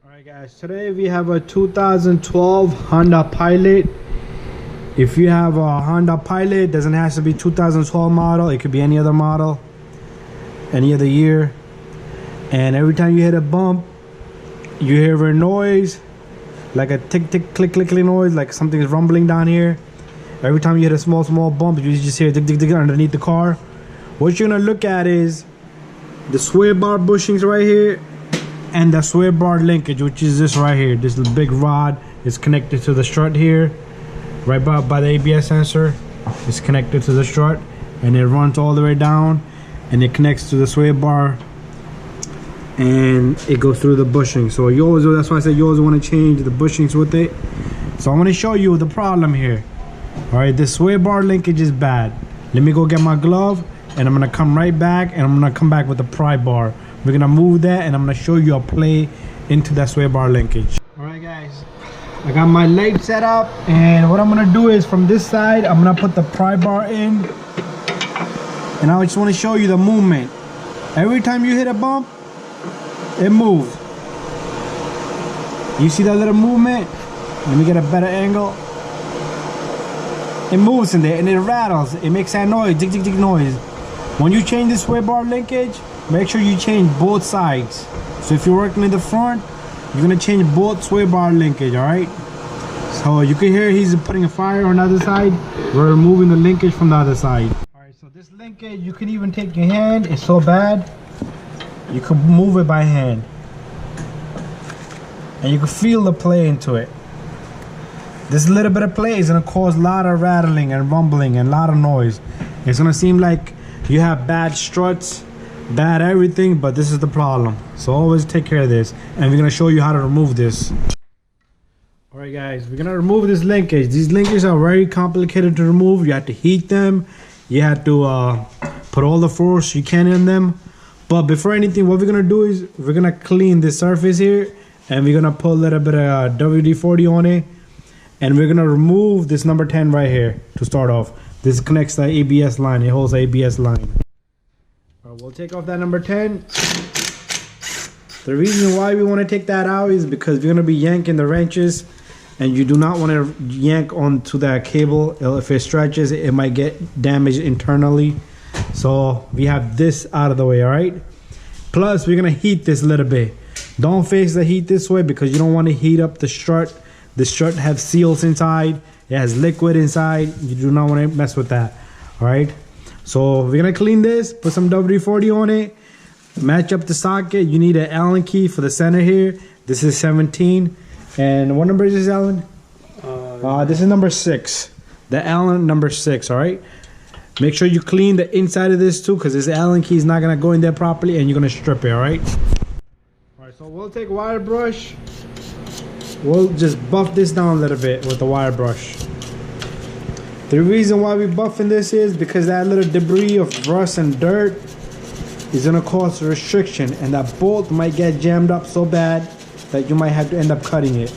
Alright guys, today we have a 2012 Honda Pilot. If you have a Honda Pilot, doesn't have to be 2012 model, it could be any other model, any other year. And every time you hit a bump, you hear a noise, like a tick tick click click click noise, like something is rumbling down here. Every time you hit a small bump, you just hear tick tick tick underneath the car. What you're gonna look at is the sway bar bushings right here and the sway bar linkage, which is this right here. This big rod is connected to the strut here, right by the ABS sensor. It's connected to the strut and it runs all the way down and it connects to the sway bar and it goes through the bushing. So you always, that's why I said you always want to change the bushings with it. So I'm going to show you the problem here. All right, the sway bar linkage is bad. Let me go get my glove and I'm going to come right back and I'm going to come back with the pry bar. We're going to move that and I'm going to show you a play into that sway bar linkage. All right guys, I got my leg set up and what I'm going to do is from this side I'm going to put the pry bar in and I just want to show you the movement. Every time you hit a bump, it moves. You see that little movement? Let me get a better angle. It moves in there and it rattles. It makes that noise, tick tick tick noise. When you change the sway bar linkage, make sure you change both sides. So if you're working in the front, you're gonna change both sway bar linkage, all right? So you can hear he's putting a fire on the other side. We're removing the linkage from the other side. All right, so this linkage, you can even take your hand. It's so bad, you can move it by hand. And you can feel the play into it. This little bit of play is gonna cause a lot of rattling and rumbling and a lot of noise. It's gonna seem like you have bad struts, bad everything, but this is the problem. So always take care of this. And we're gonna show you how to remove this. All right guys, we're gonna remove this linkage. These linkages are very complicated to remove. You have to heat them. You have to put all the force you can in them. But before anything, what we're gonna do is we're gonna clean this surface here and we're gonna put a little bit of WD-40 on it. And we're gonna remove this number 10 right here to start off. This connects the ABS line, it holds the ABS line. All right, we'll take off that number 10. The reason why we wanna take that out is because we're gonna be yanking the wrenches and you do not wanna yank onto that cable. If it stretches, it might get damaged internally. So we have this out of the way, all right? Plus, we're gonna heat this a little bit. Don't face the heat this way because you don't wanna heat up the strut. The strut has seals inside. It has liquid inside. You do not want to mess with that. All right. So we're gonna clean this. Put some WD-40 on it. Match up the socket. You need an Allen key for the center here. This is 17. And what number is this, Allen? This is number 6. The Allen number 6. All right. Make sure you clean the inside of this too, because this Allen key is not gonna go in there properly, and you're gonna strip it. All right. All right. So we'll take wire brush. We'll just buff this down a little bit with the wire brush. The reason why we're buffing this is because that little debris of rust and dirt is gonna cause a restriction, and that bolt might get jammed up so bad that you might have to end up cutting it.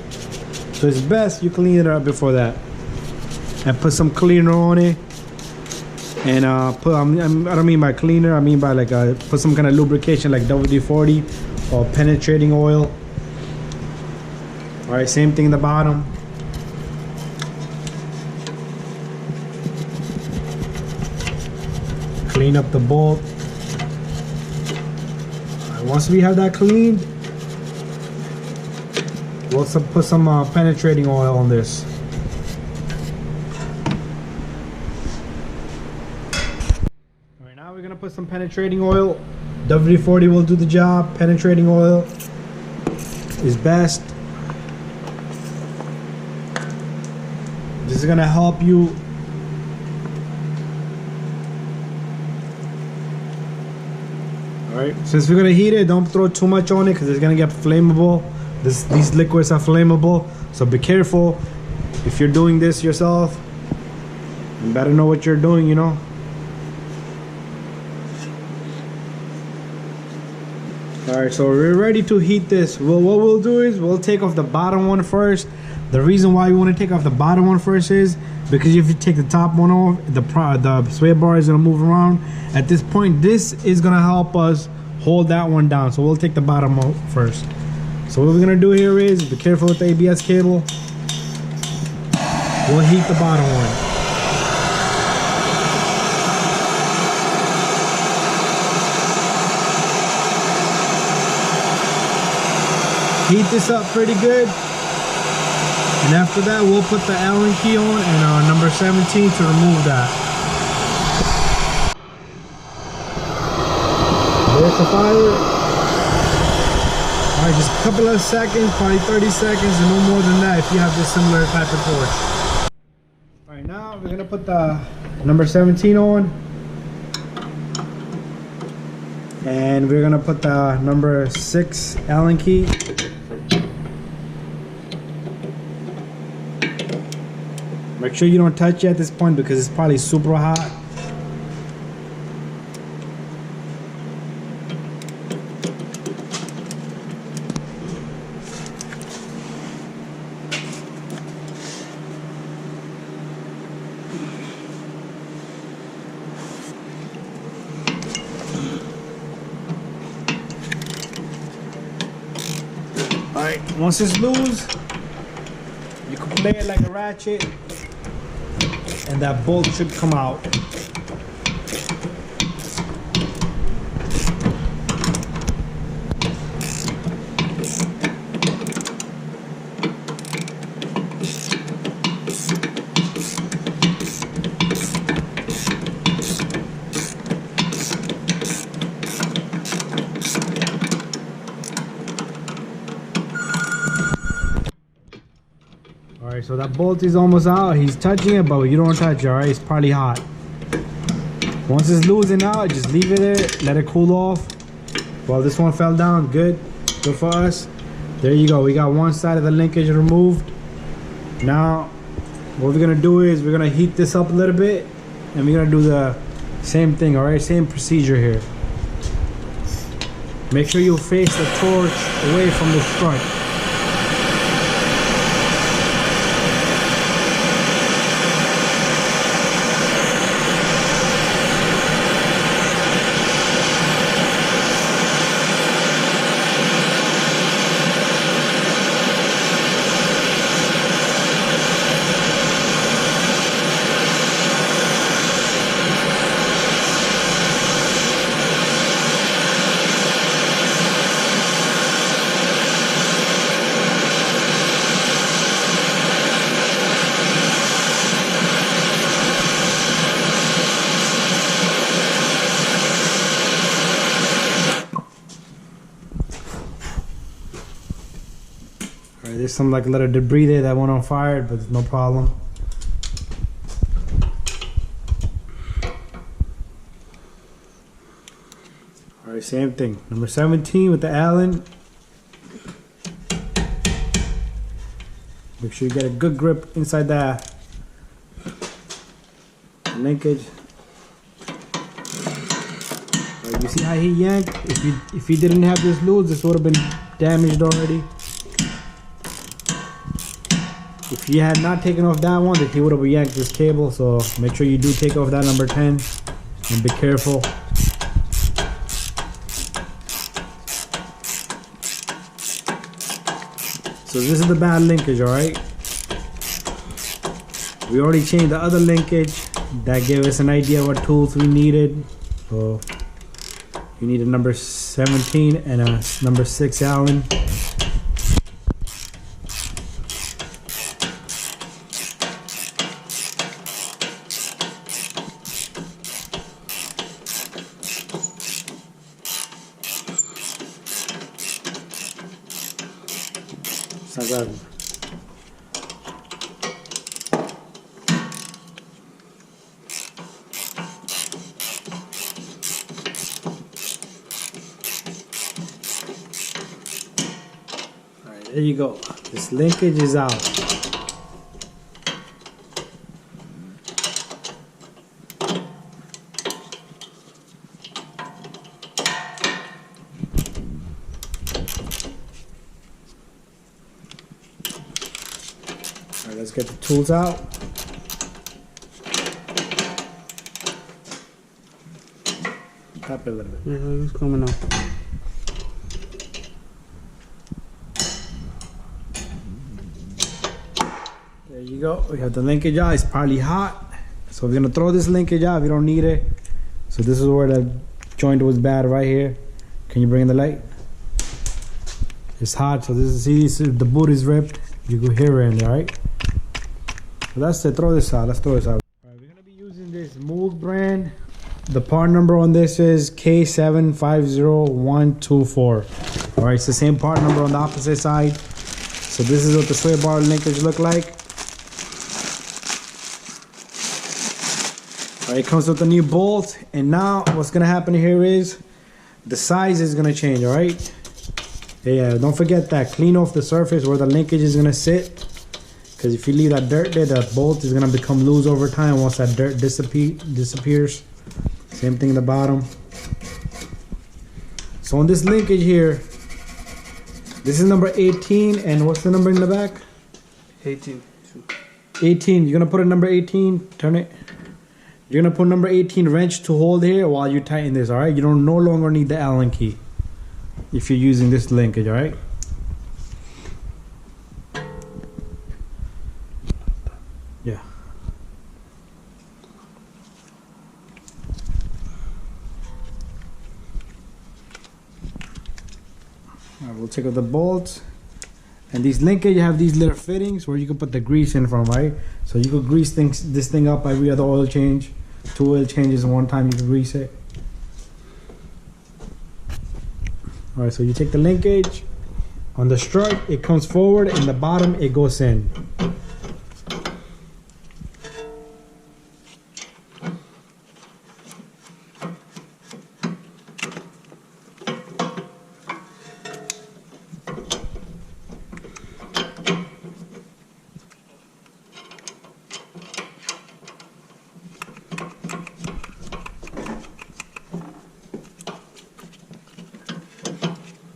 So it's best you clean it up before that. And put some cleaner on it. And I don't mean by cleaner, I mean by like put some kind of lubrication like WD-40 or penetrating oil. All right, same thing in the bottom. Clean up the bolt. All right, once we have that cleaned, we'll put some penetrating oil on this. All right, now we're gonna put some penetrating oil. WD-40 will do the job. Penetrating oil is best. This is gonna help you. All right, since we're gonna heat it, don't throw too much on it because it's gonna get flammable. These liquids are flammable, so be careful if you're doing this yourself. You better know what you're doing, you know. All right, so we're ready to heat this. Well, what we'll do is we'll take off the bottom one first. The reason why we want to take off the bottom one first is because if you take the top one off, the sway bar is going to move around. At this point, this is going to help us hold that one down. So we'll take the bottom off first. So what we're gonna do here is, be careful with the ABS cable. We'll heat the bottom one. Heat this up pretty good. And after that, we'll put the Allen key on and number 17 to remove that. There's the fire. Alright, just a couple of seconds, probably 30 seconds, and no more than that if you have this similar type of torch. Alright, now we're gonna put the number 17 on. And we're gonna put the number 6 Allen key. Make sure you don't touch it at this point because it's probably super hot. Alright, once it's loose, you can play it like a ratchet and that bolt should come out. Alright, so that bolt is almost out. He's touching it, but you don't touch it, alright? It's probably hot. Once it's losing out, just leave it there, let it cool off. Well, this one fell down, good for us. There you go, we got one side of the linkage removed. Now, what we're gonna do is we're gonna heat this up a little bit and we're gonna do the same thing, alright? Same procedure here. Make sure you face the torch away from the strut. Alright, there's some like a little debris there that went on fire, but it's no problem. Alright, same thing. Number 17 with the Allen. Make sure you get a good grip inside that linkage. Alright, you see how he yanked? If he didn't have this loose, this would have been damaged already. If you had not taken off that one, then he would have yanked this cable. So make sure you do take off that number 10 and be careful. So this is the bad linkage, alright? We already changed the other linkage. That gave us an idea what tools we needed. So you need a number 17 and a number 6 Allen. Alright, there you go. This linkage is out. Alright, let's get the tools out. Tap it a little bit. Yeah, it's coming out. There you go. We have the linkage out. It's probably hot, so we're gonna throw this linkage out. We don't need it. So this is where the joint was bad right here. Can you bring in the light? It's hot, so this is, see, the boot is ripped. You go here and there, right? So that's it. Throw this out. Let's throw this out. All right, we're gonna be using this Moog brand. The part number on this is K750124. All right, it's the same part number on the opposite side. So this is what the sway bar linkage look like. All right, it comes with a new bolt, and now what's gonna happen here is the size is gonna change. All right. Yeah, don't forget that. Clean off the surface where the linkage is gonna sit, because if you leave that dirt there, the bolt is gonna become loose over time once that dirt disappears. Same thing in the bottom. So on this linkage here, this is number 18, and what's the number in the back? 18. 18. You're gonna put a number 18. Turn it. You're gonna put number 18 wrench to hold here while you tighten this. All right. You don't no longer need the Allen key if you're using this linkage. All right. Yeah. All right, we'll take out the bolts, and these linkage have these little fittings where you can put the grease in from, right? So you could grease this thing up every other oil change. 2 oil changes in one time, you can grease it. All right, so you take the linkage on the strut, it comes forward, and the bottom it goes in.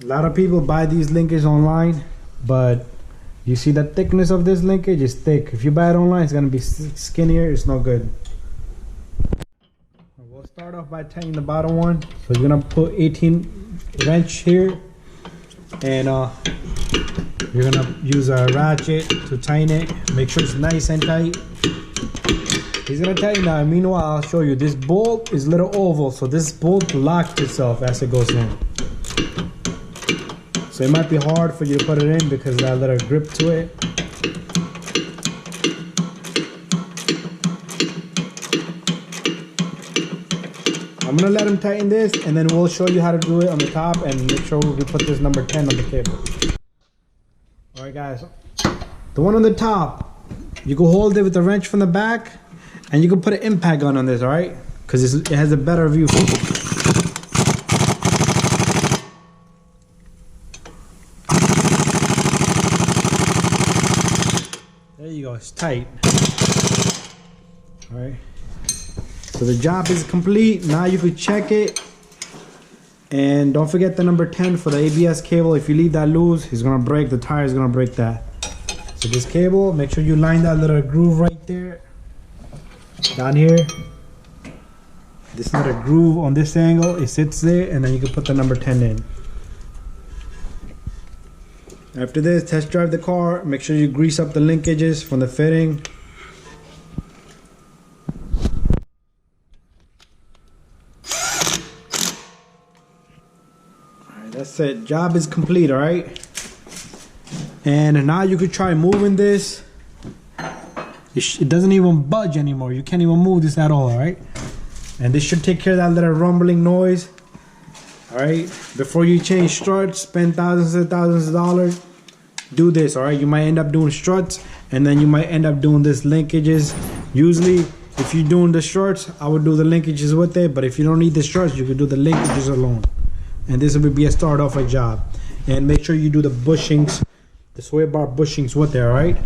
A lot of people buy these linkages online, but you see the thickness of this linkage is thick. If you buy it online, it's gonna be skinnier. It's no good. We'll start off by tightening the bottom one. So you're gonna put 18 wrench here, and you're gonna use a ratchet to tighten it. Make sure it's nice and tight. He's gonna tighten that. Meanwhile, I'll show you. This bolt is a little oval, so this bolt locks itself as it goes in. So it might be hard for you to put it in because of that little grip to it. I'm gonna let him tighten this, and then we'll show you how to do it on the top, and make sure we put this number 10 on the cable. All right, guys. The one on the top, you can hold it with the wrench from the back, and you can put an impact gun on this, all right? Because it has a better view. There you go, it's tight. All right. So the job is complete. Now you could check it. And don't forget the number 10 for the ABS cable. If you leave that loose, it's gonna break. The tire is gonna break that. So this cable, make sure you line that little groove right there. Down here. This little groove on this angle, it sits there, and then you can put the number 10 in. After this, test drive the car. Make sure you grease up the linkages from the fitting. Alright, that's it. Job is complete, alright? And now you could try moving this. It doesn't even budge anymore. You can't even move this at all, alright? And this should take care of that little rumbling noise. Alright? Before you change struts, spend thousands and thousands of dollars. Do this, alright? You might end up doing struts, and then you might end up doing this linkages. Usually, if you're doing the struts, I would do the linkages with it, but if you don't need the struts, you could do the linkages alone. And this would be a start off a job. And make sure you do the bushings, the sway bar bushings with it, alright?